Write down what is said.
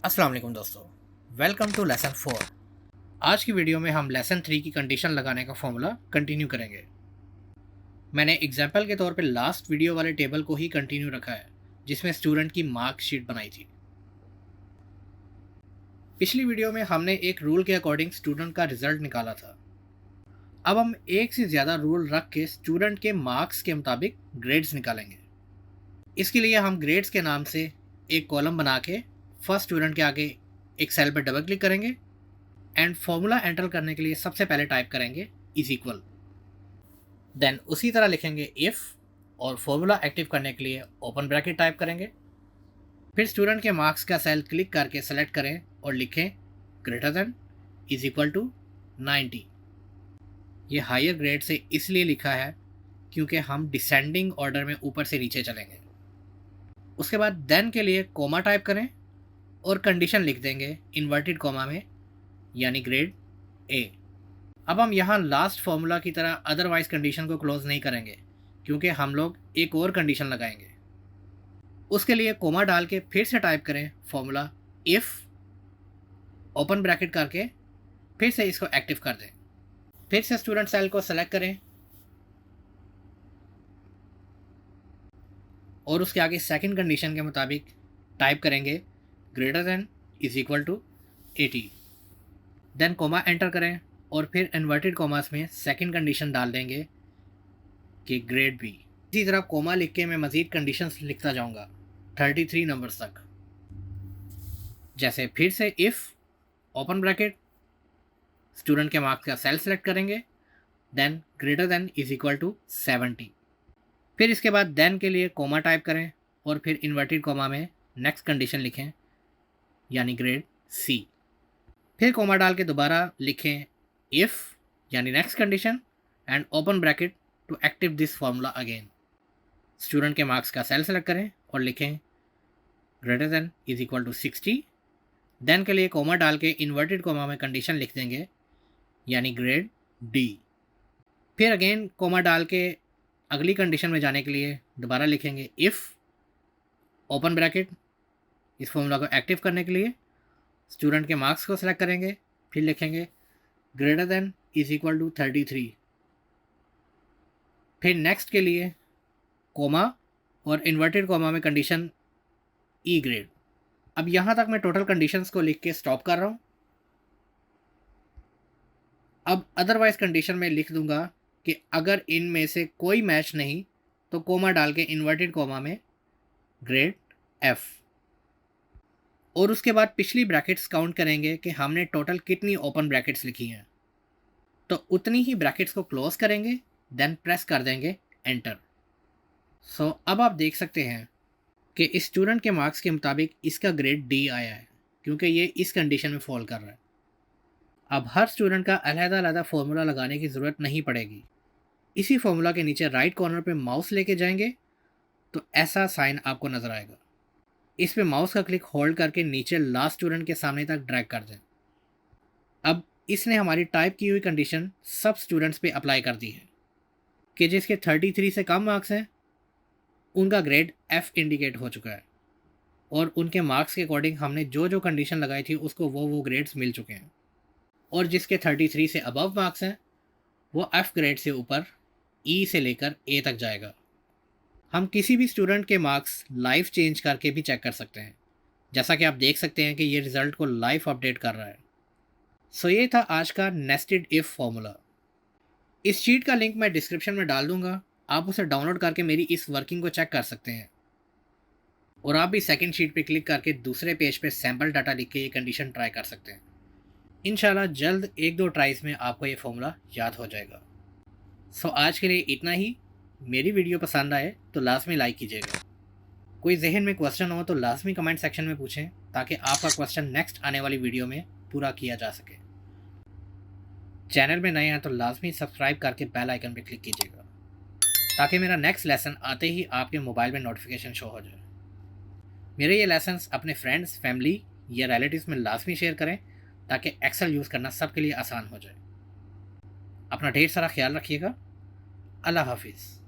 अस्सलाम वालेकुम दोस्तों, वेलकम टू लेसन 4। आज की वीडियो में हम लेसन 3 की कंडीशन लगाने का फॉर्मूला कंटिन्यू करेंगे। मैंने एग्जांपल के तौर पे लास्ट वीडियो वाले टेबल को ही कंटिन्यू रखा है जिसमें स्टूडेंट की मार्क शीट बनाई थी। पिछली वीडियो में हमने एक रूल के अकॉर्डिंग स्टूडेंट का रिजल्ट निकाला था। अब हम एक से ज़्यादा रूल रख के स्टूडेंट के मार्क्स के मुताबिक ग्रेड्स निकालेंगे। इसके लिए हम ग्रेड्स के नाम से एक कॉलम बना के फर्स्ट स्टूडेंट के आगे एक सेल पर डबल क्लिक करेंगे एंड फॉर्मूला एंटर करने के लिए सबसे पहले टाइप करेंगे इज इक्वल, देन उसी तरह लिखेंगे इफ़ और फॉर्मूला एक्टिव करने के लिए ओपन ब्रैकेट टाइप करेंगे। फिर स्टूडेंट के मार्क्स का सेल क्लिक करके सेलेक्ट करें और लिखें greater than is equal to 90। ये हायर ग्रेड से इसलिए लिखा है क्योंकि हम डिसेंडिंग ऑर्डर में ऊपर से नीचे चलेंगे। उसके बाद देन के लिए कोमा टाइप करें और कंडीशन लिख देंगे इन्वर्टेड कोमा में, यानी ग्रेड ए। अब हम यहाँ लास्ट फॉर्मूला की तरह अदरवाइज कंडीशन को क्लोज नहीं करेंगे क्योंकि हम लोग एक और कंडीशन लगाएंगे। उसके लिए कोमा डाल के फिर से टाइप करें फॉर्मूला इफ़ ओपन ब्रैकेट करके फिर से इसको एक्टिव कर दें। फिर से स्टूडेंट सेल को सेलेक्ट करें और उसके आगे सेकंड कंडीशन के मुताबिक टाइप करेंगे greater than is equal to 80। Then comma enter करें और फिर इन्वर्टेड कोमास में सेकंड कंडीशन डाल देंगे कि ग्रेड बी। इसी तरह कोमा लिख के मैं मज़ीद कंडीशंस लिखता जाऊंगा 33 नंबर्स तक। जैसे फिर से इफ़ ओपन ब्रैकेट स्टूडेंट के मार्क्स का सेल सेलेक्ट करेंगे, then greater than is equal to 70। फिर इसके बाद देन के लिए कोमा टाइप करें और फिर इन्वर्टेड कोमा में नेक्स्ट कंडीशन लिखें, यानी ग्रेड सी। फिर कोमा डाल के दोबारा लिखें इफ़ यानी next condition and open bracket to active this formula again. Student के मार्क्स का सेल सेलेक्ट करें और लिखें greater than is equal to 60। Then के लिए कोमा डाल के इन्वर्टेड कोमा में कंडीशन लिख देंगे, यानी ग्रेड डी। फिर अगेन कोमा डाल के अगली कंडीशन में जाने के लिए दोबारा लिखेंगे इफ़ ओपन ब्रैकेट इस फॉर्मूला को एक्टिव करने के लिए स्टूडेंट के मार्क्स को सेलेक्ट करेंगे, फिर लिखेंगे greater than is equal to 33। फिर नेक्स्ट के लिए कोमा और इन्वर्टेड कोमा में कंडीशन ई ग्रेड। अब यहाँ तक मैं टोटल कंडीशंस को लिख के स्टॉप कर रहा हूँ। अब अदरवाइज कंडीशन में लिख दूंगा कि अगर इनमें से कोई मैच नहीं तो कोमा डाल के इन्वर्टेड कोमा में ग्रेड एफ, और उसके बाद पिछली ब्रैकेट्स काउंट करेंगे कि हमने टोटल कितनी ओपन ब्रैकेट्स लिखी हैं, तो उतनी ही ब्रैकेट्स को क्लोज करेंगे, देन प्रेस कर देंगे एंटर। सो अब आप देख सकते हैं कि इस स्टूडेंट के मार्क्स के मुताबिक इसका ग्रेड डी आया है क्योंकि ये इस कंडीशन में फॉल कर रहा है। अब हर स्टूडेंट का अलग-अलग फार्मूला लगाने की ज़रूरत नहीं पड़ेगी। इसी फार्मूला के नीचे राइट कॉर्नर पे माउस लेके जाएंगे तो ऐसा साइन आपको नज़र आएगा। इस पे माउस का क्लिक होल्ड करके नीचे लास्ट स्टूडेंट के सामने तक ड्रैग कर दें। अब इसने हमारी टाइप की हुई कंडीशन सब स्टूडेंट्स पे अप्लाई कर दी है कि जिसके 33 से कम मार्क्स हैं उनका ग्रेड एफ इंडिकेट हो चुका है और उनके मार्क्स के अकॉर्डिंग हमने जो जो कंडीशन लगाई थी उसको वो ग्रेड्स मिल चुके हैं, और जिसके 33 से अबव मार्क्स हैं वो एफ ग्रेड से ऊपर ई से लेकर ए तक जाएगा। हम किसी भी स्टूडेंट के मार्क्स लाइव चेंज करके भी चेक कर सकते हैं, जैसा कि आप देख सकते हैं कि ये रिज़ल्ट को लाइव अपडेट कर रहा है। सो ये था आज का नेस्टेड इफ़ फार्मूला। इस शीट का लिंक मैं डिस्क्रिप्शन में डाल दूंगा, आप उसे डाउनलोड करके मेरी इस वर्किंग को चेक कर सकते हैं, और आप भी सेकंड शीट पे क्लिक करके दूसरे पेज पे सैम्पल डाटा लिख के ये कंडीशन ट्राई कर सकते हैं। इंशाल्लाह जल्द एक दो ट्राइज में आपको ये फॉर्मूला याद हो जाएगा। सो आज के लिए इतना ही। मेरी वीडियो पसंद आए तो लाजमी लाइक कीजिएगा। कोई जहन में क्वेश्चन हो तो लाजमी कमेंट सेक्शन में पूछें ताकि आपका क्वेश्चन नेक्स्ट आने वाली वीडियो में पूरा किया जा सके। चैनल में नए हैं तो लाजमी सब्सक्राइब करके बेल आइकन पर क्लिक कीजिएगा ताकि मेरा नेक्स्ट लेसन आते ही आपके मोबाइल में नोटिफिकेशन शो हो जाए। मेरे ये लेसन्स अपने फ्रेंड्स, फैमिली या रिलेटिव्स में लाजमी शेयर करें ताकि एक्सेल यूज़ करना सबके लिए आसान हो जाए। अपना ढेर सारा ख्याल रखिएगा। अल्लाह हाफिज़।